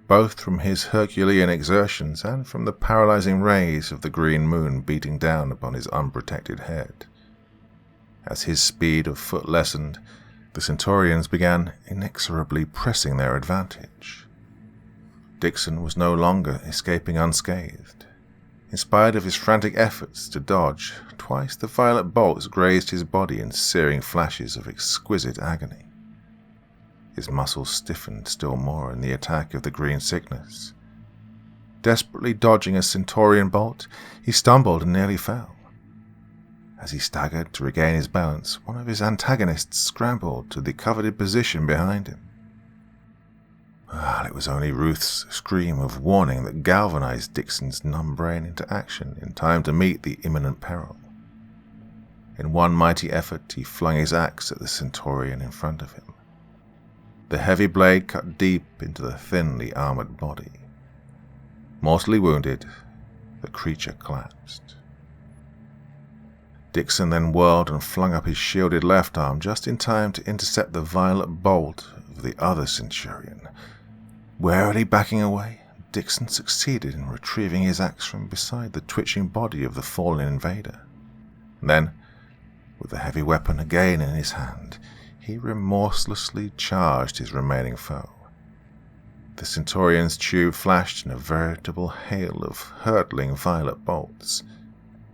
both from his Herculean exertions and from the paralyzing rays of the green moon beating down upon his unprotected head. As his speed of foot lessened, the Centaurians began inexorably pressing their advantage. Dixon was no longer escaping unscathed. In spite of his frantic efforts to dodge, twice the violet bolts grazed his body in searing flashes of exquisite agony. His muscles stiffened still more in the attack of the green sickness. Desperately dodging a Centaurian bolt, he stumbled and nearly fell. As he staggered to regain his balance, one of his antagonists scrambled to the coveted position behind him. It was only Ruth's scream of warning that galvanized Dixon's numb brain into action in time to meet the imminent peril. In one mighty effort, he flung his axe at the Centaurian in front of him. The heavy blade cut deep into the thinly armored body. Mortally wounded, the creature collapsed. Dixon then whirled and flung up his shielded left arm just in time to intercept the violet bolt of the other Centurion. Warily backing away, Dixon succeeded in retrieving his axe from beside the twitching body of the fallen invader. Then, with the heavy weapon again in his hand, he remorselessly charged his remaining foe. The Centaurion's tube flashed in a veritable hail of hurtling violet bolts,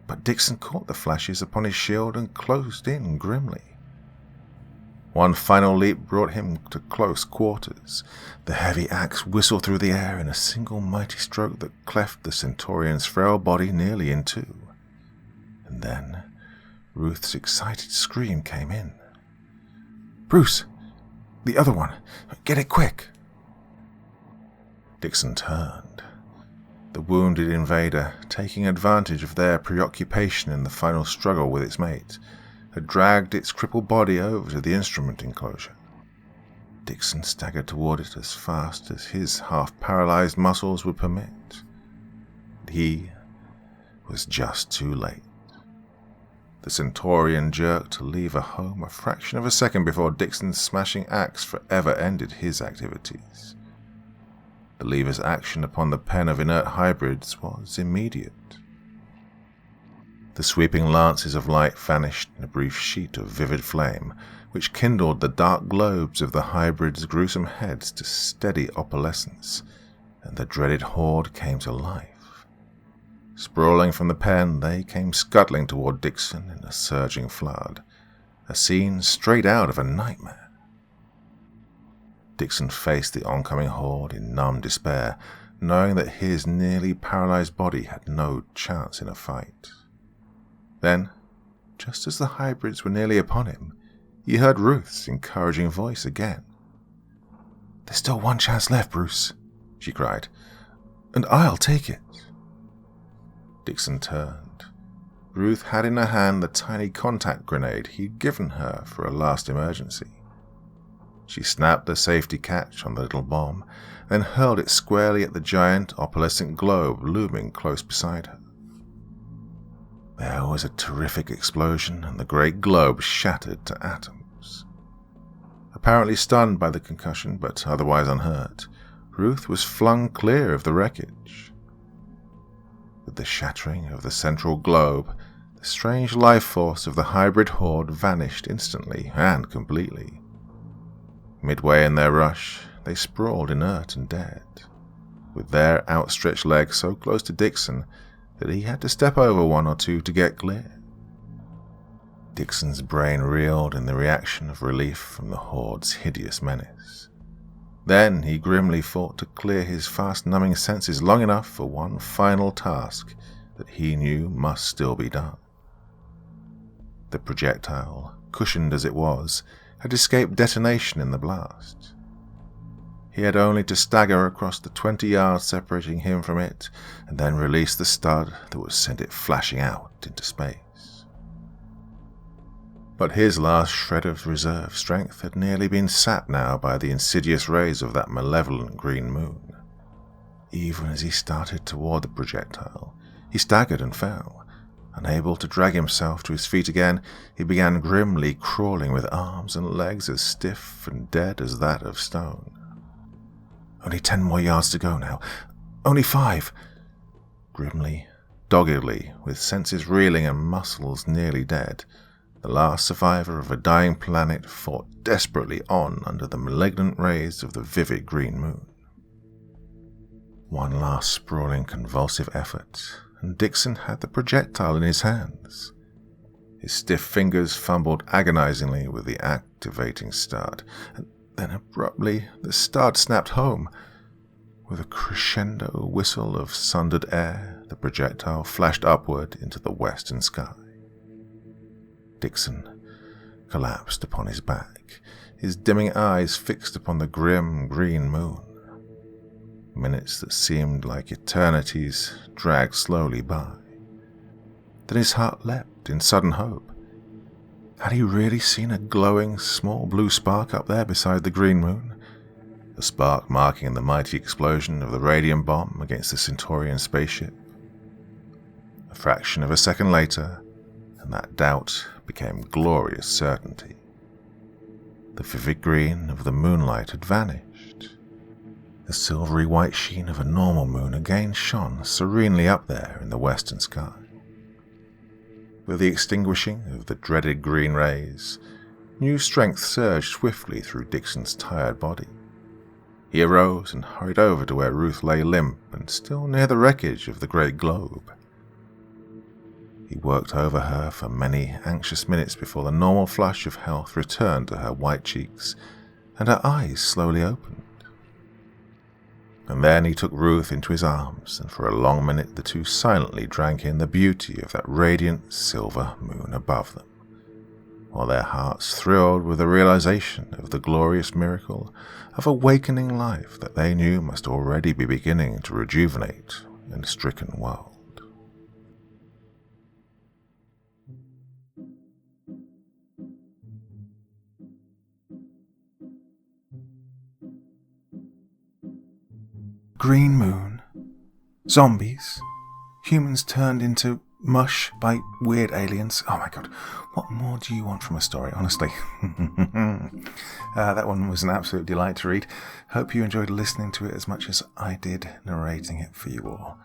but Dixon caught the flashes upon his shield and closed in grimly. One final leap brought him to close quarters. The heavy axe whistled through the air in a single mighty stroke that cleft the Centaurion's frail body nearly in two. And then Ruth's excited scream came in. "Bruce! The other one! Get it quick!" Dixon turned. The wounded invader, taking advantage of their preoccupation in the final struggle with its mate, had dragged its crippled body over to the instrument enclosure. Dixon staggered toward it as fast as his half-paralyzed muscles would permit. But he was just too late. The Centaurian jerked to leave a home a fraction of a second before Dixon's smashing axe forever ended his activities. The lever's action upon the pen of inert hybrids was immediate. The sweeping lances of light vanished in a brief sheet of vivid flame, which kindled the dark globes of the hybrids' gruesome heads to steady opalescence, and the dreaded horde came to life. Sprawling from the pen, they came scuttling toward Dixon in a surging flood, a scene straight out of a nightmare. Dixon faced the oncoming horde in numb despair, knowing that his nearly paralyzed body had no chance in a fight. Then, just as the hybrids were nearly upon him, he heard Ruth's encouraging voice again. "There's still one chance left, Bruce," she cried, "and I'll take it." Dixon turned. Ruth had in her hand the tiny contact grenade he'd given her for a last emergency. She snapped the safety catch on the little bomb, then hurled it squarely at the giant opalescent globe looming close beside her. There was a terrific explosion, and the great globe shattered to atoms. Apparently stunned by the concussion, but otherwise unhurt, Ruth was flung clear of the wreckage. With the shattering of the central globe, the strange life force of the hybrid horde vanished instantly and completely. Midway in their rush, they sprawled inert and dead, with their outstretched legs so close to Dixon that he had to step over one or two to get clear. Dixon's brain reeled in the reaction of relief from the horde's hideous menace. Then he grimly fought to clear his fast-numbing senses long enough for one final task that he knew must still be done. The projectile, cushioned as it was, had escaped detonation in the blast. He had only to stagger across the 20 yards separating him from it, and then release the stud that would send it flashing out into space. But his last shred of reserve strength had nearly been sapped now by the insidious rays of that malevolent green moon. Even as he started toward the projectile, he staggered and fell. Unable to drag himself to his feet again, he began grimly crawling with arms and legs as stiff and dead as that of stone. Only 10 more yards to go now. Only 5. Grimly, doggedly, with senses reeling and muscles nearly dead, the last survivor of a dying planet fought desperately on under the malignant rays of the vivid green moon. One last sprawling, convulsive effort, and Dixon had the projectile in his hands. His stiff fingers fumbled agonizingly with the activating stud, and then abruptly the stud snapped home. With a crescendo whistle of sundered air, the projectile flashed upward into the western sky. Dixon collapsed upon his back, his dimming eyes fixed upon the grim green moon. Minutes that seemed like eternities dragged slowly by. Then his heart leapt in sudden hope. Had he really seen a glowing, small blue spark up there beside the green moon? The spark marking the mighty explosion of the radium bomb against the Centaurian spaceship? A fraction of a second later, and that doubt became glorious certainty. The vivid green of the moonlight had vanished. The silvery white sheen of a normal moon again shone serenely up there in the western sky. With the extinguishing of the dreaded green rays, new strength surged swiftly through Dixon's tired body. He arose and hurried over to where Ruth lay limp and still near the wreckage of the great globe. He worked over her for many anxious minutes before the normal flush of health returned to her white cheeks and her eyes slowly opened. And then he took Ruth into his arms, and for a long minute the two silently drank in the beauty of that radiant silver moon above them, while their hearts thrilled with the realization of the glorious miracle of awakening life that they knew must already be beginning to rejuvenate in a stricken world. Green moon, zombies, humans turned into mush by weird aliens. Oh my god, what more do you want from a story, honestly? That one was an absolute delight to read. Hope you enjoyed listening to it as much as I did narrating it for you all.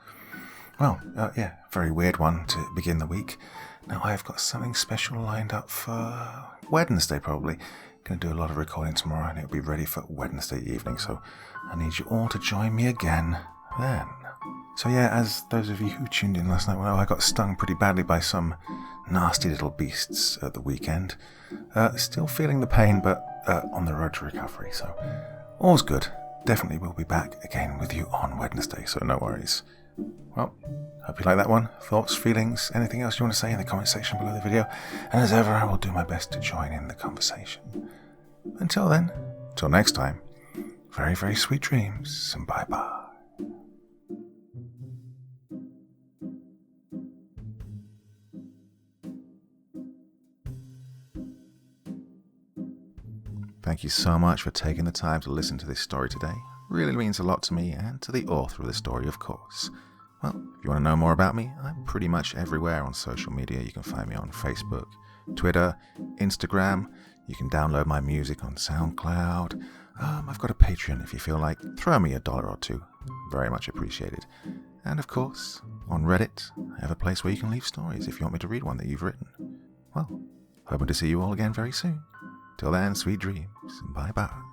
Well, yeah, very weird one to begin the week. Now I've got something special lined up for Wednesday probably. Going to do a lot of recording tomorrow and it'll be ready for Wednesday evening, so I need you all to join me again then. So yeah, as those of you who tuned in last night will know, I got stung pretty badly by some nasty little beasts at the weekend. Still feeling the pain, but on the road to recovery, so all's good. Definitely will be back again with you on Wednesday, so no worries. Well, hope you like that one. Thoughts, feelings, anything else you want to say in the comment section below the video. And as ever, I will do my best to join in the conversation. Until then, till next time, very, very sweet dreams, and bye-bye. Thank you so much for taking the time to listen to this story today. Really means a lot to me and to the author of the story, of course. Well, if you want to know more about me, I'm pretty much everywhere on social media. You can find me on Facebook, Twitter, Instagram. You can download my music on SoundCloud. I've got a Patreon if you feel like. Throw me $1 or $2. Very much appreciated. And of course, on Reddit, I have a place where you can leave stories if you want me to read one that you've written. Well, hoping to see you all again very soon. Till then, sweet dreams, and bye-bye.